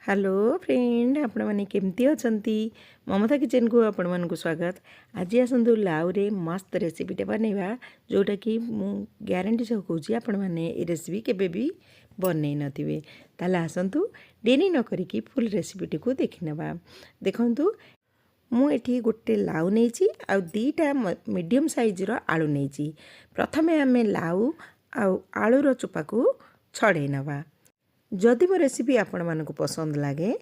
Hello friend आपण मैंने केमती अछंती ममता किचन को आपण मन को स्वागत। आज आसतु लाउ रे मस्त रेसिपीटे बनैबा जोटा कि मु ग्यारंटी सह कहूँ आपण मैंने ये रेसिपी केबे भी बनई नथिबे। ताले आसतु डेरी न करिकी फुल रेसिपीटी को देखि नेबा। देखंतु मु एठी गोटे लाउ नेछि आ दीटा मीडियम साइज रो आलू नेछि। प्रथमे आमे लाउ आ आलू रो चोपा को छड़े नेबा। जदि मो रेसिपी आपण मानक पसंद लगे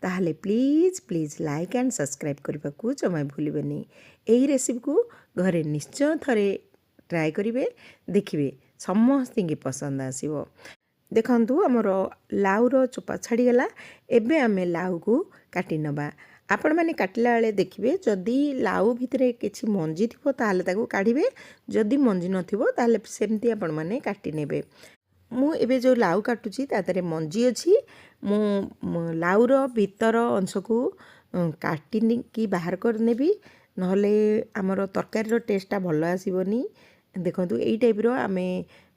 ताहले please please like and subscribe करने को जमा भूलबेनी। यही रेसिपी को घरे निश्चय थरे ट्राए करेंगे, देखिए समस्त की पसंद आसीबो। देखंतु हमर लाउर चोपा छाड़ीगला। एबे आमे लाउ को काटी नबा। आपण माने काटला बेले देखिए जदि लाउ भितरे किछि मंजी थिबो ताहले ताको काढिबे, जदि मंजी नथिबो ताहले सेमती आपण माने काटी नेबे। मु एबे जो लाउ काटुची तादरे मंजी अच्छी। मु लाउर भीतर अंश को काटी की बाहर करनेबी, नहले आमर तरकारी टेस्टा भल आसबनी। देखंतु एई टाइप रो आमे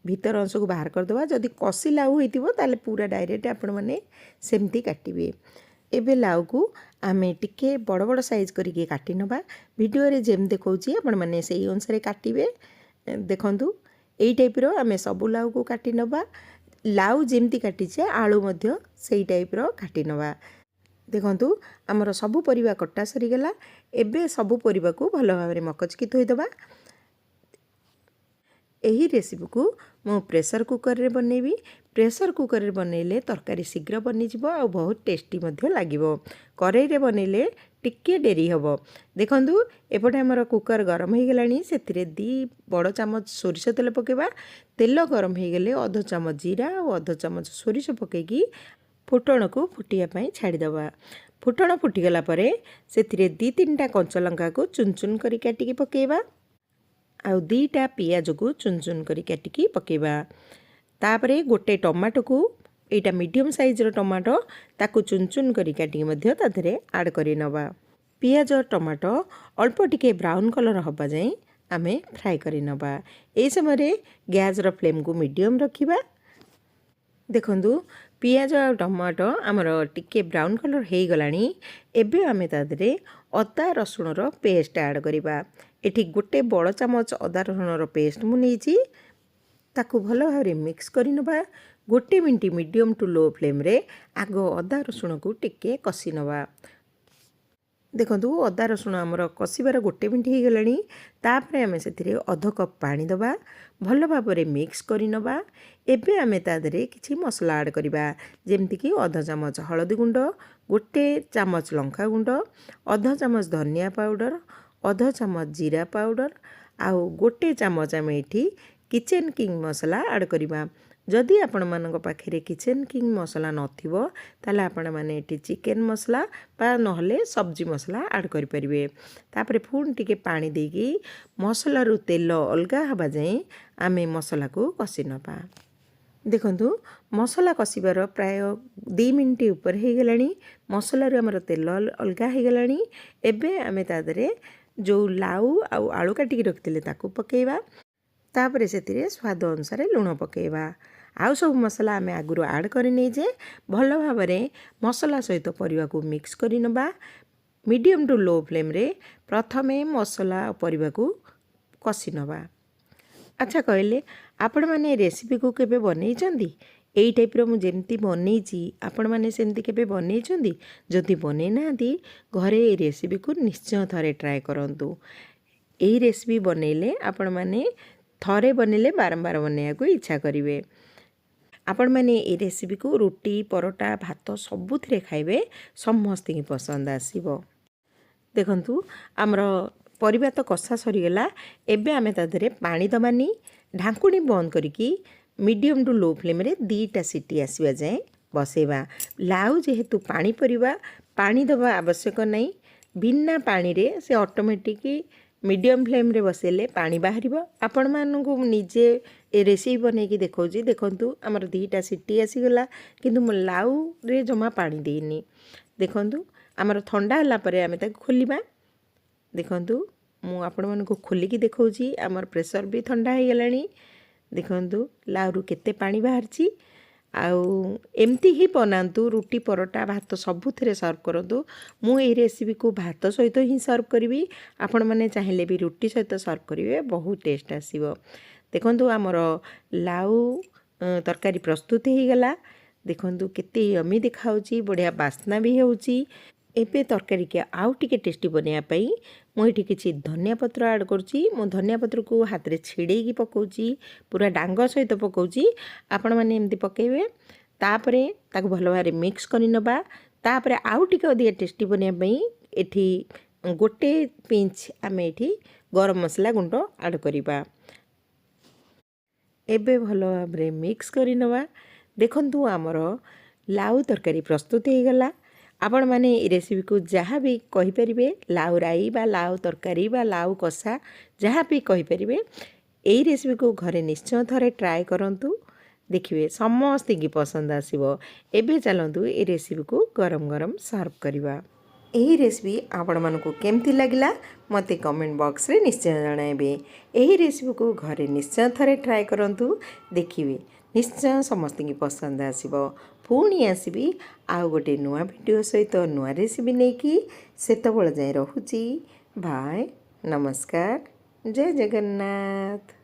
भीतर अंश को बाहर करदवा। जदि कसी लाउ होइतिबो ताले पूरा डायरेक्ट आपण माने सेमती काटिबे। एबे लाउ को आमे टिके बड़ बड़ साइज करिके काटी नबा। वीडियो रे जेम देखौची आपण माने सेही अनुसार काटिबे। देखंतु एई टाइप रो आमे सबु लाउ को काटी नबा। लाउ जेमती काटिचे आलू मध्य सेई टाइप रो काटी नबा। देखंतु हमर सबु परिबा कटा सरी गला। एबे सबु परिबा को भलो भाबरे मकचकी थोई दबा। यही रेसिपी को मु प्रेशर कुकर रे बनेबी। प्रेशर कुकर रे बनैले तरकारी शीघ्र बनी जिवो आ बहुत टेस्टी मध्य लागिवो। करेई रे बनैले टिके डेरी हबो। देखंतु एपटे हमर कुकर गरम हो गलानी। सेथिरे 2 बड़ चामच सोरिष तेल पकेबा। तेल गरम हो गले अध चामच जीरा और अध चामच सोरिष पकेकी फुटण को फुटिया पई छाड़ी दबा। फुटण फुटिगला परे सेथिरे 2-3टा कंचा लंका को चुन चुन करी काटिकी पकेबा। आउ 2टा पियाज को चुन चुन करी काटिकी पकेबा। तापरे गोटे टमाटो को, एटा मीडियम साइज रो टमाटो, ताकू चुन चुन करी काटिकी मध्य ताधरे ऐड करी नबा। पियाज और टमाटो अल्प टिके ब्राउन कलर हबा जाई आमे फ्राई करी नबा। ए समय गैस रो फ्लेम को मीडियम रखिबा। देखंतु पियाज और टमाटो आमर टिके ब्राउन कलर हो गलानी। एबे आमे तादरे अदा रसुण रो पेस्ट ऐड करिबा। एठी गोटे बड़ चामच अदा रसुण रो पेस्ट मु नेछि, ताकू भलो भाबरे मिक्स करि नबा। गोटे minute medium to low flame रे आगो अदा रसुण को टिके कसी नबा। देखंतु अदा रसुण आमर कसिबार गोटे मिनट हो गलानी। तापरे आमे सेथिरे अध कप पानी दबा, भलो भाबरे मिक्स करि नबा। एबे आमे तादरे किछि मसला ऐड करिबा, जेमति कि अध चामच हळदी गुंड, गोटे चामच लंका गुंड, अध चामच धनिया पाउडर, अध चामच जीरा पाउडर, आउ गोटे चामच आमे एठी किचन किंग मसला ऐड करिबा। जदि आपण मानक पाखरे किचन किंग मसला नथिबो ताले आपण माने एठी चिकन मसला बा नहले सब्जी मसला ऐड करि परिबे। तापरे फुण टिके पानी देकी मसला रु तेल अलगा हबा जाई आमे मसला को कसी नबा। देखंतु मसला कसिबार प्राय 2 मिनट ऊपर हो गलानी। मसला रु हमर तेल अलगा हो गलानी। एबे आमे तादरे जो लाउ आ आलू काटिकी रखिले ताकू पकेइबा। तापरे सेतिरे स्वाद अनुसार लुण पकेइबा। आउ सब मसला आमे आगुरु ऐड करि नै जे भलो भाबरे मसला सहित परिवा को मिक्स करि नबा। मीडियम टू लो फ्लेम रे प्रथमे मसला परिवा को कसी नबा। अच्छा कहले आपण माने रेसिपी को केबे बनै चंदी? एई टाइप रो मु जेमती बनैची आपण माने सेमती केबे बनै चंदी? जदि बनै नांती घरे ए रेसिपी को निश्चय थरे ट्राए करंतु। एई रेसिपी बनैले आपण माने थरे बनैले बारंबार बनैया को इच्छा करिवे। आपण माने ए रेसिपी को रोटी परोटा भात सबुथिरे खाइबे, समस्त की पसंद आसीबो। देखंतु आमर परिबा तो कषा सरीगला। एबे आमे तादरे पानी दबानी। ढांकुणी बंद करिकी मीडियम टू लो फ्लेम रे 2टा सीटी आसीबा जाए बसेबा। लाउ जेहेतु पानी परिबा, पानी दबा आवश्यक नहीं। बिना पानी रे से ऑटोमेटिक मीडियम फ्लेम रे बसेले पानी बाहरिबो। आपण मानकु निजे ए रेसिपी बनेकी देखौजी। देखंतु हमर 2टा सीटी आसीगला, किंतु मो लाउ रे जमा पानी देनी। देखंतु हमर ठंडा हला परे आमे ताक खोलिबा। देखंतु मु आपण मानकु खोलिकी देखौजी। हमर प्रेशर भी ठंडा हो गलानी। देखंतु लाउ रु केते पानी बाहरची। ଆଉ ଏମିତି ହିଁ ବନାନ୍ତୁ। ରୁଟି ପରଟା ଭାତ ସବୁଥିରେ ସର୍ଭ କରନ୍ତୁ। ମୁଁ ଏଇ ରେସିପିକୁ ଭାତ ସହିତ ହିଁ ସର୍ଭ କରିବି। ଆପଣମାନେ ଚାହିଁଲେ ବି ରୁଟି ସହିତ ସର୍ଭ କରିବେ, ବହୁତ ଟେଷ୍ଟ ଆସିବ। ଦେଖନ୍ତୁ ଆମର ଲାଉ ତରକାରୀ ପ୍ରସ୍ତୁତ ହେଇଗଲା। ଦେଖନ୍ତୁ କେତେ ୟମି ଦେଖାଉଛି, ବଢ଼ିଆ ବାସ୍ନା ବି ହେଉଛି। ଏବେ ତରକାରୀକି ଆଉ ଟିକେ ଟେଷ୍ଟି ବନେଇବା ପାଇଁ ମୁଁ ଏଠି କିଛି ଧନିଆ ପତ୍ର ଆଡ଼୍ କରୁଛି। ମୁଁ ଧନିଆ ପତ୍ରକୁ ହାତରେ ଛିଡ଼େଇକି ପକାଉଛି, ପୁରା ଡାଙ୍ଗ ସହିତ ପକାଉଛି। ଆପଣମାନେ ଏମିତି ପକାଇବେ। ତାପରେ ତାକୁ ଭଲ ଭାବରେ ମିକ୍ସ କରି ନେବା। ତାପରେ ଆଉ ଟିକେ ଅଧିକା ଟେଷ୍ଟି ବନେଇବା ପାଇଁ ଏଠି ଗୋଟେ ପିଞ୍ଚ ଆମେ ଏଠି ଗରମ ମସଲା ଗୁଣ୍ଡ ଆଡ଼୍ କରିବା। ଏବେ ଭଲ ଭାବରେ ମିକ୍ସ କରି ନେବା। ଦେଖନ୍ତୁ ଆମର ଲାଉ ତରକାରୀ ପ୍ରସ୍ତୁତ ହେଇଗଲା। ଆପଣମାନେ ଏ ରେସିପିକୁ ଯାହା ବି କହିପାରିବେ, ଲାଉ ରାଇ ବା ଲାଉ ତରକାରୀ ବା ଲାଉ କଷା ଯାହା ବି କହିପାରିବେ, ଏଇ ରେସିପିକୁ ଘରେ ନିଶ୍ଚୟ ଥରେ ଟ୍ରାଏ କରନ୍ତୁ। ଦେଖିବେ ସମସ୍ତଙ୍କୁ ପସନ୍ଦ ଆସିବ। ଏବେ ଚାଲନ୍ତୁ ଏ ରେସିପିକୁ ଗରମ ଗରମ ସର୍ଭ କରିବା। ଏହି ରେସିପି ଆପଣମାନଙ୍କୁ କେମିତି ଲାଗିଲା ମୋତେ କମେଣ୍ଟ ବକ୍ସରେ ନିଶ୍ଚୟ ଜଣାଇବେ। ଏହି ରେସିପିକୁ ଘରେ ନିଶ୍ଚୟ ଥରେ ଟ୍ରାଏ କରନ୍ତୁ। ଦେଖିବେ ନିଶ୍ଚୟ ସମସ୍ତଙ୍କୁ ପସନ୍ଦ ଆସିବ। ପୁଣି ଆସିବି ଆଉ ଗୋଟେ ନୂଆ ଭିଡ଼ିଓ ସହିତ ନୂଆ ରେସିପି ନେଇକି। ସେତେବେଳେ ଯାଏ ରହୁଛି। ବାଏ, ନମସ୍କାର, ଜୟ ଜଗନ୍ନାଥ।